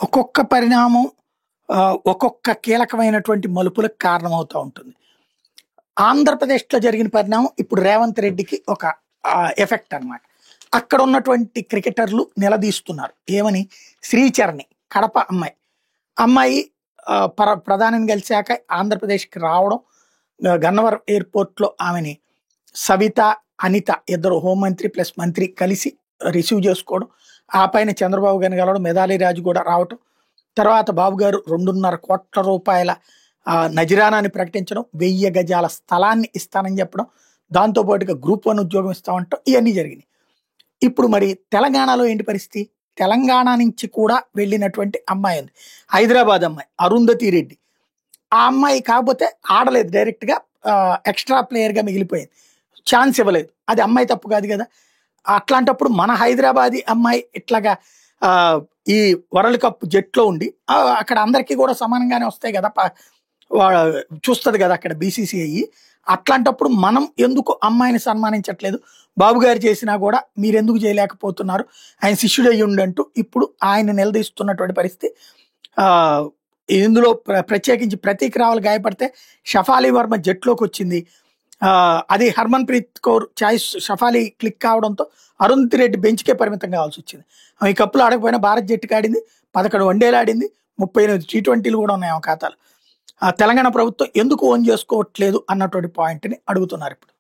ఒక్కొక్క పరిణామం ఒక్కొక్క కీలకమైనటువంటి మలుపులకు కారణమవుతా ఉంటుంది. ఆంధ్రప్రదేశ్‌లో జరిగిన పరిణామం ఇప్పుడు రేవంత్ రెడ్డికి ఒక ఎఫెక్ట్ అన్నమాట. అక్కడ ఉన్నటువంటి క్రికెటర్లు నిలదీస్తున్నారు. ఏమని? శ్రీచరణి కడప అమ్మాయి. అమ్మాయి ప్రధానిని కలిసాక ఆంధ్రప్రదేశ్‌కి రావడం, గన్నవరం ఎయిర్‌పోర్ట్‌లో ఆమెని సవిత, అనిత ఇద్దరు హోంమంత్రి ప్లస్ మంత్రి కలిసి రిసీవ్ చేసుకోవడం, ఆ పైన చంద్రబాబు గారిని కలవడం, మెదాలి రాజు కూడా రావటం, తర్వాత బాబు గారు 2.5 కోట్ల రూపాయల నజరానాన్ని ప్రకటించడం, 1000 గజాల స్థలాన్ని ఇస్తానని చెప్పడం, దాంతో పాటుగా గ్రూప్ 1 ఉద్యోగం ఇస్తామంటాం, ఇవన్నీ జరిగినాయి. ఇప్పుడు మరి తెలంగాణలో ఏంటి పరిస్థితి? తెలంగాణ నుంచి కూడా వెళ్ళినటువంటి అమ్మాయి ఉంది, హైదరాబాద్ అమ్మాయి అరుంధతి రెడ్డి. ఆ అమ్మాయి కాకపోతే ఆడలేదు, డైరెక్ట్గా ఎక్స్ట్రా ప్లేయర్గా మిగిలిపోయింది, ఛాన్స్ ఇవ్వలేదు. అది అమ్మాయి తప్పు కాదు కదా. అట్లాంటప్పుడు మన హైదరాబాదీ అమ్మాయి ఇట్లాగా ఈ వరల్డ్ కప్ జట్లో ఉండి అక్కడ అందరికీ కూడా సమానంగానే వస్తాయి కదా, చూస్తుంది కదా అక్కడ బీసీసీఐ. అట్లాంటప్పుడు మనం ఎందుకు అమ్మాయిని సన్మానించట్లేదు? బాబు గారు చేసినా కూడా మీరెందుకు చేయలేకపోతున్నారు? ఆయన శిష్యుడు అయ్యి ఉండంటూ ఇప్పుడు ఆయన నిలదీస్తున్నటువంటి పరిస్థితి. ఇందులో ప్రత్యేకించి ప్రతీక్ రావల్ గాయపడితే షఫాలి వర్మ జట్లోకి వచ్చింది. అది హర్మన్ ప్రీత్ కౌర్ చాయిస్ షఫాలి క్లిక్ కావడంతో అరుంధతి రెడ్డి బెంచ్కే పరిమితం కావాల్సి వచ్చింది. ఈ కప్పులు ఆడకపోయినా భారత్ జట్టుకి ఆడింది, 11 వన్డేలు ఆడింది, 38 T20లు కూడా ఉన్నాయి ఆమె ఖాతాలు. తెలంగాణ ప్రభుత్వం ఎందుకు ఓన్ చేసుకోవట్లేదు అన్నటువంటి పాయింట్ని అడుగుతున్నారు ఇప్పుడు.